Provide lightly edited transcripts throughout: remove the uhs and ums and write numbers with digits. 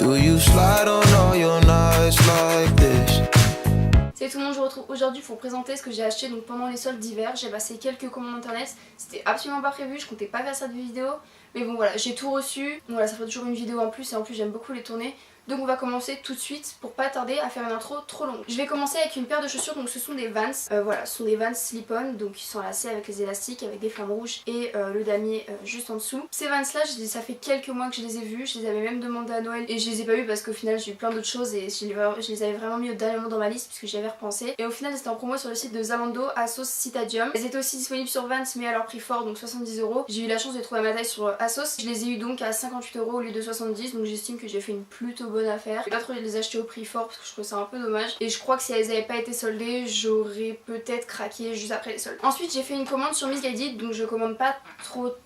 Do you slide on all your nights like this? Salut tout le monde, je vous retrouve aujourd'hui pour présenter ce que j'ai acheté donc pendant les soldes d'hiver. J'ai passé quelques commandes internet, c'était absolument pas prévu, je comptais pas faire cette vidéo. Mais bon voilà, j'ai tout reçu, donc voilà, ça fait toujours une vidéo en plus et en plus j'aime beaucoup les tourner. Donc on va commencer tout de suite pour pas tarder à faire une intro trop longue. Je vais commencer avec une paire de chaussures, donc ce sont des Vans. Voilà, ce sont des Vans slip-on, donc ils sont lacés avec les élastiques, avec des flammes rouges et le damier juste en dessous. Ces Vans là, ça fait quelques mois que je les ai vus, je les avais même demandé à Noël et je les ai pas eu parce qu'au final j'ai eu plein d'autres choses et je les avais vraiment mis au dernier moment dans ma liste puisque j'y avais repensé. Et au final c'était en promo sur le site de Zalando à Asos Citadium. Elles étaient aussi disponibles sur Vans mais à leur prix fort, donc 70 €. J'ai eu la chance de les trouver à ma taille sur Asos. Je les ai eu donc à 58 € au lieu de 70, donc j'estime que j'ai fait une plutôt bonne affaire. J'ai pas trop de les acheter au prix fort parce que je trouve ça un peu dommage. Et je crois que si elles avaient pas été soldées, j'aurais peut-être craqué juste après les soldes. Ensuite j'ai fait une commande sur Missguided, donc je commande pas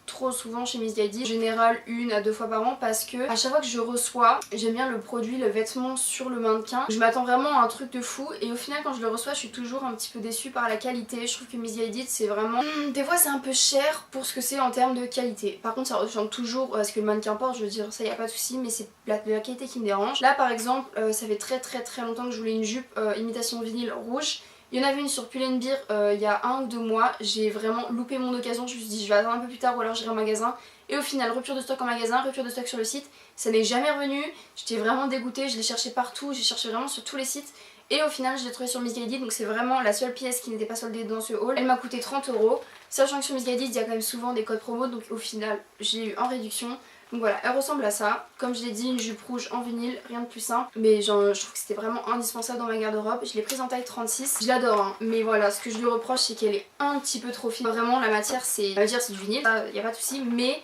trop souvent chez Missguided. En général 1 à 2 fois par an parce que à chaque fois que je reçois, j'aime bien le produit, le vêtement sur le mannequin. Je m'attends vraiment à un truc de fou et au final quand je le reçois je suis toujours un petit peu déçue par la qualité. Je trouve que Missguided c'est vraiment... des fois c'est un peu cher pour ce que c'est en termes de qualité. Par contre ça ressemble toujours à ce que le mannequin porte, je veux dire ça y a pas de souci, mais c'est la qualité qui me dérange. Là par exemple ça fait très longtemps que je voulais une jupe imitation vinyle rouge. Il y en avait une sur Pull&Bear il y a 1 ou 2 mois, j'ai vraiment loupé mon occasion, je me suis dit je vais attendre un peu plus tard ou alors j'irai en magasin. Et au final, rupture de stock en magasin, rupture de stock sur le site, ça n'est jamais revenu, j'étais vraiment dégoûtée, je l'ai cherché partout, j'ai cherché vraiment sur tous les sites. Et au final je l'ai trouvé sur Missguided, donc c'est vraiment la seule pièce qui n'était pas soldée dans ce haul. Elle m'a coûté 30 €, sachant que sur Missguided il y a quand même souvent des codes promo, donc au final j'ai eu en réduction. Donc voilà, elle ressemble à ça. Comme je l'ai dit, une jupe rouge en vinyle, rien de plus simple. Mais je trouve que c'était vraiment indispensable dans ma garde-robe. Je l'ai prise en taille 36. Je l'adore, hein. Mais voilà, ce que je lui reproche, c'est qu'elle est un petit peu trop fine. Vraiment, la matière, c'est du vinyle, il n'y a pas de souci. Mais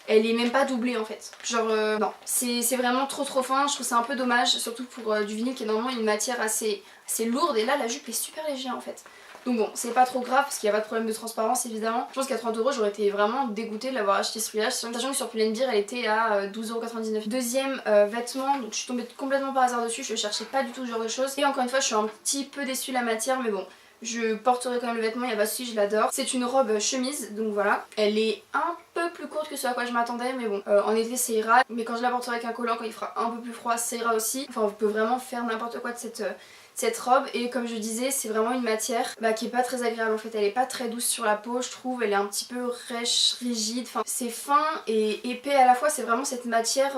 elle est même pas doublée en fait. Genre, non. C'est vraiment trop fin. Je trouve ça un peu dommage. Surtout pour du vinyle qui est normalement une matière assez lourde. Et là, la jupe est super légère en fait. Donc bon, c'est pas trop grave parce qu'il n'y a pas de problème de transparence évidemment. Je pense qu'à 30 € j'aurais été vraiment dégoûtée de l'avoir acheté ce prix-là, sachant que sur Pull&Bear elle était à 12,99 €. Deuxième vêtement, donc je suis tombée complètement par hasard dessus, je cherchais pas du tout ce genre de choses. Et encore une fois je suis un petit peu déçue de la matière, mais bon, je porterai quand même le vêtement, il n'y a pas de souci, je l'adore. C'est une robe chemise, donc voilà. Elle est un peu plus courte que ce à quoi je m'attendais, mais bon, en été ça ira. Mais quand je la porterai avec un collant, quand il fera un peu plus froid, ça ira aussi. Enfin, on peut vraiment faire n'importe quoi de cette robe. Et comme je disais, c'est vraiment une matière qui est pas très agréable en fait. Elle est pas très douce sur la peau, je trouve. Elle est un petit peu rêche, rigide. Enfin, c'est fin et épais à la fois. C'est vraiment cette matière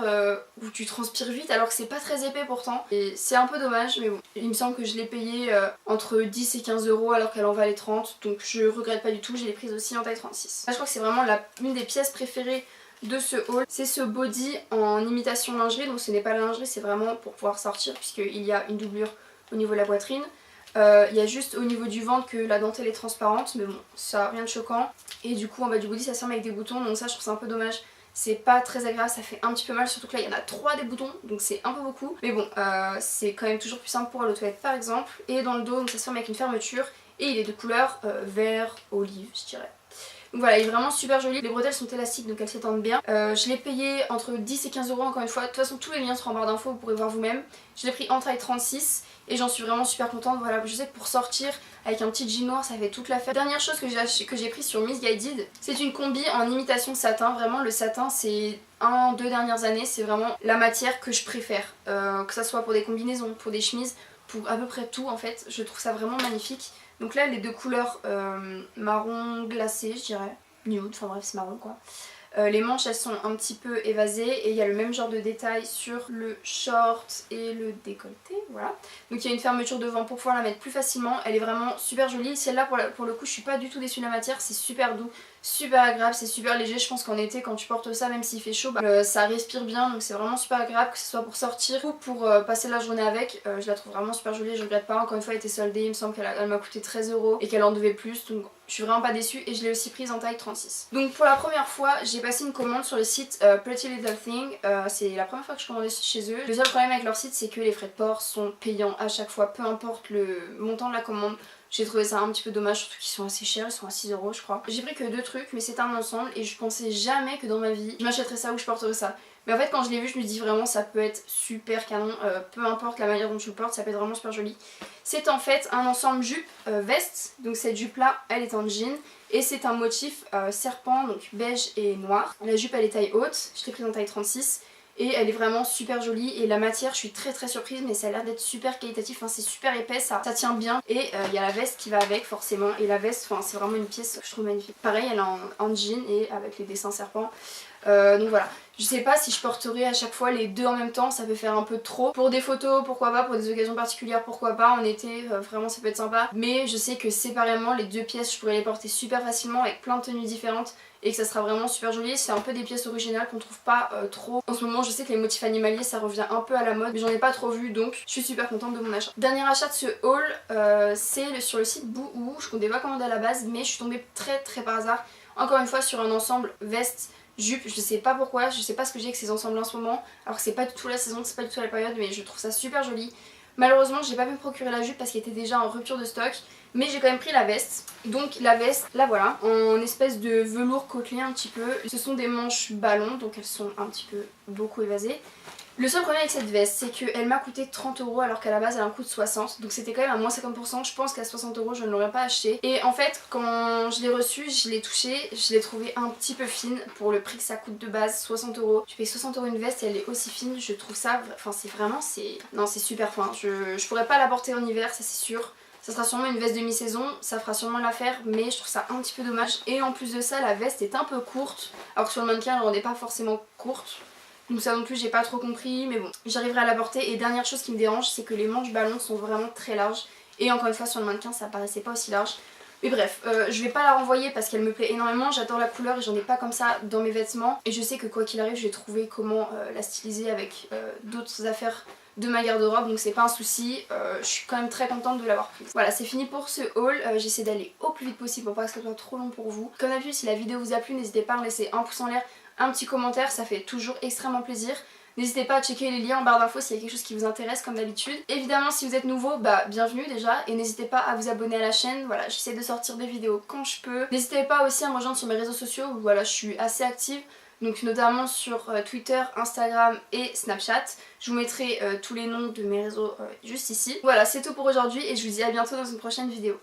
où tu transpires vite alors que c'est pas très épais pourtant. Et c'est un peu dommage, mais bon. Il me semble que je l'ai payée entre 10 et 15 € alors qu'elle en valait 30. Donc je regrette pas du tout. Je l'ai prise aussi en taille 36. Là, je crois que c'est vraiment une des pièces préférées de ce haul. C'est ce body en imitation lingerie. Donc ce n'est pas la lingerie, c'est vraiment pour pouvoir sortir puisqu'il y a une doublure au niveau de la poitrine. Il y a juste au niveau du ventre que la dentelle est transparente, mais bon, ça rien de choquant. Et du coup en bas du body ça se ferme avec des boutons, donc ça je trouve ça un peu dommage. C'est pas très agréable, ça fait un petit peu mal, surtout que là il y en a 3 des boutons, donc c'est un peu beaucoup. Mais bon, c'est quand même toujours plus simple pour aller aux toilettes par exemple. Et dans le dos, donc ça se ferme avec une fermeture. Et il est de couleur vert olive, je dirais. Donc voilà, il est vraiment super joli. Les bretelles sont élastiques donc elles s'étendent bien. Je l'ai payé entre 10 et 15 € encore une fois. De toute façon tous les liens seront en barre d'infos, vous pourrez voir vous-même. Je l'ai pris en taille 36 et j'en suis vraiment super contente. Voilà, je sais que pour sortir avec un petit jean noir ça fait toute l'affaire. Dernière chose que j'ai pris sur Missguided, c'est une combi en imitation satin. Vraiment le satin c'est 2 dernières années, c'est vraiment la matière que je préfère. Que ça soit pour des combinaisons, pour des chemises, pour à peu près tout en fait. Je trouve ça vraiment magnifique. Donc là les deux couleurs marron glacé je dirais, nude, enfin bref c'est marron quoi. Les manches elles sont un petit peu évasées et il y a le même genre de détail sur le short et le décolleté, voilà. Donc il y a une fermeture devant pour pouvoir la mettre plus facilement, elle est vraiment super jolie. Celle-là pour le coup je suis pas du tout déçue de la matière, c'est super doux, super agréable, c'est super léger. Je pense qu'en été quand tu portes ça, même s'il fait chaud, ça respire bien, donc c'est vraiment super agréable, que ce soit pour sortir ou pour passer la journée avec. Je la trouve vraiment super jolie, je regrette pas. Encore une fois elle était soldée, il me semble qu'elle m'a coûté 13 € et qu'elle en devait plus, donc je suis vraiment pas déçue. Et je l'ai aussi prise en taille 36. Donc pour la première fois j'ai passé une commande sur le site Pretty Little Thing. C'est la première fois que je commandais chez eux. Le seul problème avec leur site c'est que les frais de port sont payants à chaque fois, peu importe le montant de la commande. J'ai trouvé ça un petit peu dommage, surtout qu'ils sont assez chers, ils sont à 6 € je crois. J'ai pris que 2 trucs mais c'est un ensemble et je pensais jamais que dans ma vie je m'achèterais ça ou je porterais ça. Mais en fait quand je l'ai vu je me dis vraiment ça peut être super canon, peu importe la manière dont tu le portes, ça peut être vraiment super joli. C'est en fait un ensemble jupe veste, donc cette jupe là elle est en jean et c'est un motif serpent donc beige et noir. La jupe elle est taille haute, je l'ai prise en taille 36 et elle est vraiment super jolie et la matière je suis très surprise mais ça a l'air d'être super qualitatif, enfin c'est super épais, ça tient bien et il y a la veste qui va avec forcément et la veste enfin c'est vraiment une pièce que je trouve magnifique. Pareil elle est en jean et avec les dessins serpents. Donc voilà, je sais pas si je porterai à chaque fois les deux en même temps, ça peut faire un peu trop. Pour des photos pourquoi pas, pour des occasions particulières pourquoi pas, en été vraiment ça peut être sympa. Mais je sais que séparément les deux pièces je pourrais les porter super facilement avec plein de tenues différentes et que ça sera vraiment super joli. C'est un peu des pièces originales qu'on trouve pas trop. En ce moment je sais que les motifs animaliers ça revient un peu à la mode mais j'en ai pas trop vu donc je suis super contente de mon achat. Dernier achat de ce haul c'est sur le site Boohoo, je comptais pas commander à la base mais je suis tombée très par hasard encore une fois sur un ensemble veste jupe, je sais pas pourquoi, je sais pas ce que j'ai avec ces ensembles en ce moment alors que c'est pas du tout la saison, c'est pas du tout la période mais je trouve ça super joli. Malheureusement j'ai pas pu me procurer la jupe parce qu'elle était déjà en rupture de stock mais j'ai quand même pris la veste. Donc la veste, la voilà, en espèce de velours côtelé un petit peu. Ce sont des manches ballons donc elles sont un petit peu beaucoup évasées. Le seul problème avec cette veste c'est qu'elle m'a coûté 30 € alors qu'à la base elle en coûte 60, donc c'était quand même à moins 50%, je pense qu'à 60 € je ne l'aurais pas acheté. Et en fait quand je l'ai reçue, je l'ai touchée, je l'ai trouvée un petit peu fine pour le prix que ça coûte de base, 60 €. Tu payes 60 € une veste et elle est aussi fine, je trouve ça, enfin c'est vraiment, non c'est super fin, je pourrais pas la porter en hiver ça c'est sûr. Ça sera sûrement une veste de mi-saison, ça fera sûrement l'affaire mais je trouve ça un petit peu dommage. Et en plus de ça la veste est un peu courte alors que sur le mannequin elle ne rendait pas forcément courte. Donc ça non plus j'ai pas trop compris mais bon j'arriverai à la porter. Et dernière chose qui me dérange c'est que les manches ballons sont vraiment très larges et encore une fois sur le mannequin ça paraissait pas aussi large. Mais bref, je vais pas la renvoyer parce qu'elle me plaît énormément, j'adore la couleur et j'en ai pas comme ça dans mes vêtements. Et je sais que quoi qu'il arrive je vais trouver comment la styliser avec d'autres affaires de ma garde-robe donc c'est pas un souci, je suis quand même très contente de l'avoir prise. Voilà c'est fini pour ce haul, j'essaie d'aller au plus vite possible pour pas que ce soit trop long pour vous. Comme d'habitude si la vidéo vous a plu n'hésitez pas à me laisser un pouce en l'air, un petit commentaire, ça fait toujours extrêmement plaisir. N'hésitez pas à checker les liens en barre d'infos s'il y a quelque chose qui vous intéresse comme d'habitude. Évidemment si vous êtes nouveau, bah bienvenue déjà et n'hésitez pas à vous abonner à la chaîne, voilà j'essaie de sortir des vidéos quand je peux. N'hésitez pas aussi à me rejoindre sur mes réseaux sociaux où voilà je suis assez active. Donc notamment sur Twitter, Instagram et Snapchat. Je vous mettrai tous les noms de mes réseaux juste ici. Voilà c'est tout pour aujourd'hui et je vous dis à bientôt dans une prochaine vidéo.